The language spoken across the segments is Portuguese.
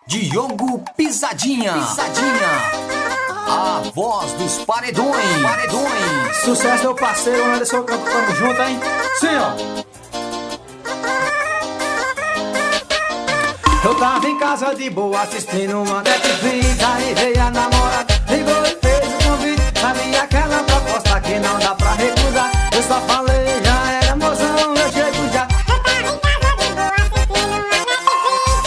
Diogo Pisadinha. A voz dos paredões. Sucesso, meu parceiro Anderson Campos, tamo junto, hein? Sim, ó. Eu tava em casa de boa assistindo uma Netflix, aí veio a namorada, ligou e fez o convite. Sabia aquela proposta que não dá pra recusar. Eu só falei, já era mozão, eu chego já.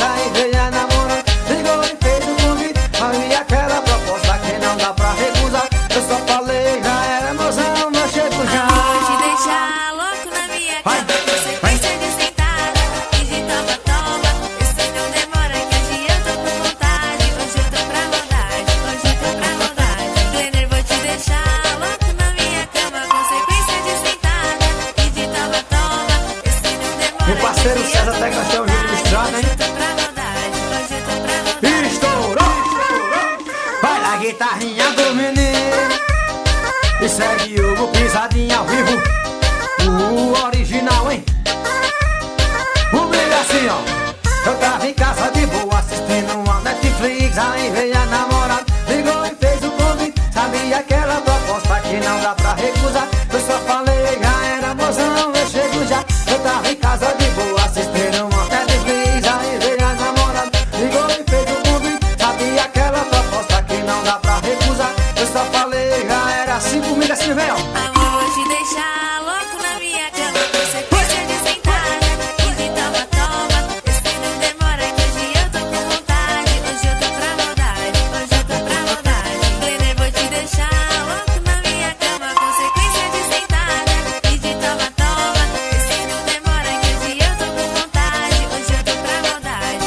Aí veio a namorada, ligou e fez o convite. Sabia aquela proposta que não dá pra recusar. Eu só falei, já era mozão, eu chego já. Vou te deixar louco na minha cama, sequência de sentada e de toma-toma. Esse não demora que hoje eu tô com vontade. Hoje eu tô pra maldade, Glenner, vou te deixar louco na minha cama, com sequência de sentada e de toma-toma. Esse não demora Meu parceiro César até gastou o vídeo misturado, hein? hoje eu tô pra maldade, Estourou! Vai lá, guitarrinha do menino e segue o Pisadinha ao vivo, o original, hein? O brilho assim, ó. Eu tava em casa de boa assistindo uma Netflix, aí veio a namorada, ligou e fez o convite. Sabia aquela proposta que não dá pra recusar. Eu só falei, já era mozão, eu chego já. Eu tava em casa de boa assistindo uma Netflix, aí veio a namorada, ligou e fez o convite. Sabia aquela proposta que não dá pra recusar. Eu só falei, já era assim comigo, assim, vem, ó. Amor, vou te deixar louco na minha cama, com sequência de sentada e de toma-toma. Esse não demora que hoje eu tô com vontade. Hoje eu tô pra maldade, Glenner, vou te deixar louco na minha cama, com sequência de sentada e de toma-toma. Esse não demora que hoje eu tô com vontade. Hoje eu tô pra maldade,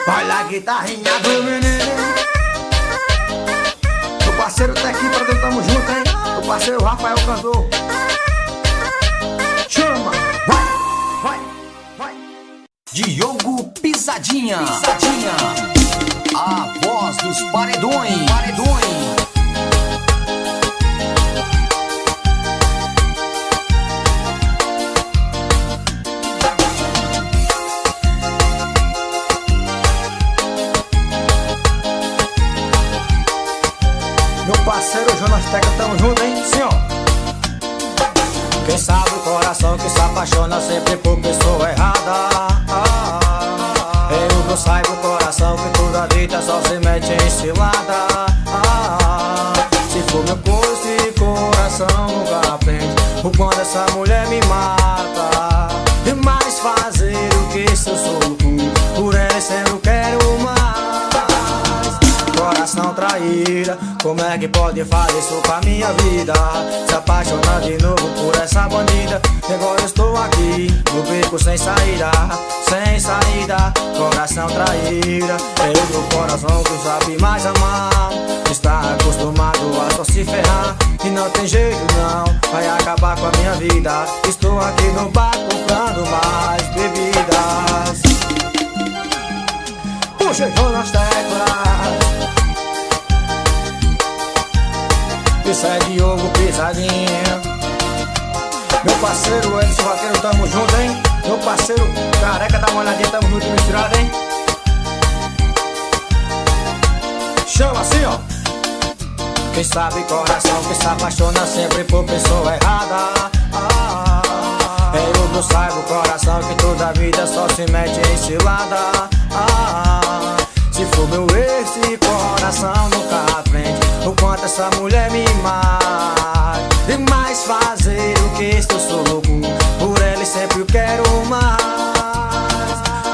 Vai lá, guitarrinha do menino. O parceiro tá aqui pra dentro, tamo junto, hein? O parceiro Rafael cantor. Chama, vai. Diogo Pisadinha. A voz dos paredões. Meu parceiro Jonas Teca, tamo junto, hein? Sim, ó. Quem sabe o coração que se apaixona sempre por pessoa errada. Eu não saiba o coração que toda vida só se mete em cilada. Se for meu corpo e coração nunca aprende o quanto essa mulher me mata. E mais fazer o que se eu sou louco, por ela sempre quero mais. Coração traíra, como é que pode fazer isso com a minha vida? Se apaixonar de novo por essa bandida. E agora eu estou aqui, no beco sem saída. Coração traíra, é outro coração que sabe mais amar. Está acostumado a só se ferrar, e não tem jeito não, vai acabar com a minha vida. Estou aqui no bar comprando mais bebidas. Puxa, Jonas Teclas, isso é Diogo Pisadinha. Meu parceiro Edson Vaqueiro, tamo junto, hein? Meu parceiro Careca da Molhadinha, tamo junto e misturado, hein? Chama assim, ó. Quem sabe coração que se apaixona sempre por pessoa errada. Eu não saiba o coração que toda vida só se mete em cilada. Se for meu esse coração nunca aprende o quanto essa mulher me mata. E mais fazer o que eu sou louco, por ela e sempre eu quero mais.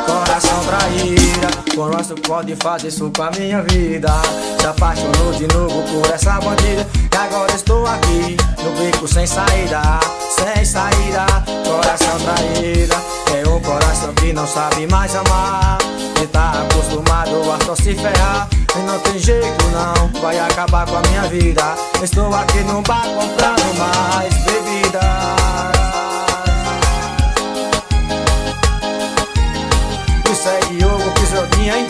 Coração traíra, como você pode fazer isso com a minha vida? Se apaixonou de novo por essa bandida, e agora estou aqui no beco sem saída. Coração traíra, é um coração que não sabe mais amar. E tá acostumado a só se ferrar, e não tem jeito não, vai acabar com a minha vida. Estou aqui no bar comprando mais bebidas. Isso é Diogo Pisadinha, hein?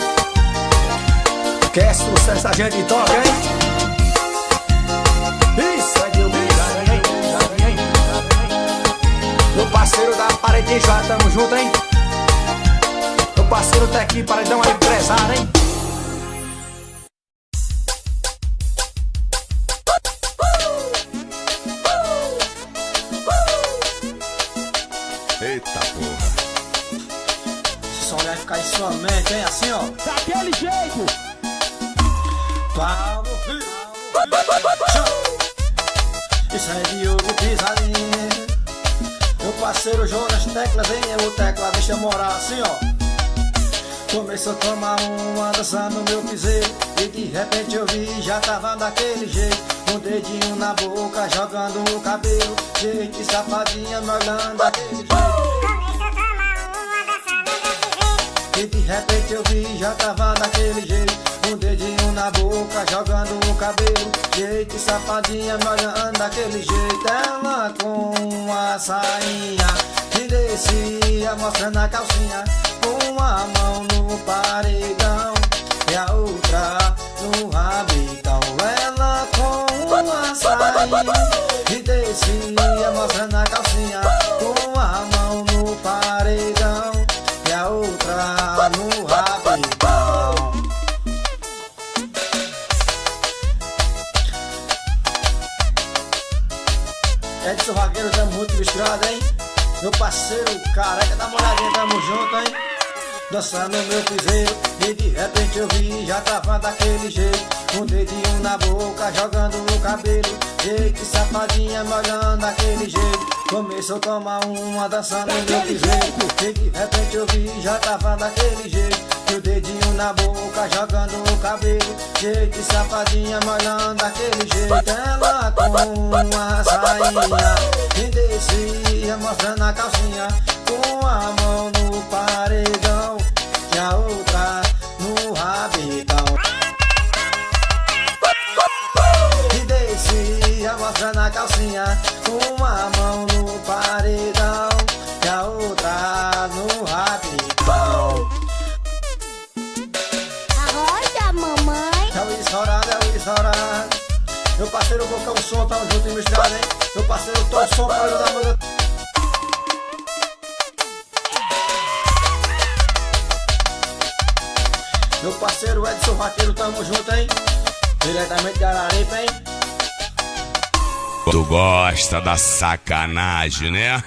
Quer sucesso a gente toca, hein? Isso é Diogo Pisadinha, hein? Meu parceiro da parede já, tamo junto, hein? parceiro Tequi, paredão é empresário, hein? Eita porra. Se só olhar e ficar em sua mente, hein? Assim, ó. Daquele jeito. Vamos, filho. Isso é Diogo Pisadinha. Meu parceiro Jonas Teclas, hein? O Tecla deixa morar assim, ó. Começou a tomar uma, dançar no meu piseiro. E de repente eu vi, já tava daquele jeito. Um dedinho na boca, jogando o cabelo. Jeito de safadinha, me olhando daquele jeito. E de repente eu vi, já tava daquele jeito. Um dedinho na boca, jogando o cabelo. Jeito de safadinha, me olhando daquele jeito. Ela com a sainha e descia, mostrando a calcinha. Com a mão no paredão e a outra no rabicão. Ela com a sainha e descia, mostrando a calcinha. Com a mão no paredão e a outra no rabicão. Edson Vaqueiro, tamo muito misturado, hein? Meu parceiro careca da molhadinha, tamo junto, hein? Dançando no meu piseiro, e de repente eu vi, já tava daquele jeito. Um dedinho na boca, jogando no cabelo. Jeito de safadinha, me olhando daquele jeito. Começou a tomar uma, dançando no meu piseiro. E de repente eu vi, já tava daquele jeito. E o dedinho na boca, jogando no cabelo. Jeito de safadinha, me olhando daquele jeito. Ela com uma sainha e descia, mostrando a calcinha. Com a mão no paredão e a outra no rabicão. E descia, mostrando a calcinha. Com a mão no paredão e a outra no rabicão. Arrocha, mamãe. É o estourado. Meu parceiro Bocão Som, tamo junto e misturado, hein? Meu parceiro Tom Som, pra ajudar a manga. Meu parceiro Edson Vaqueiro, tamo junto, hein? Diretamente de Araripe, hein? Tu gosta da sacanagem, né?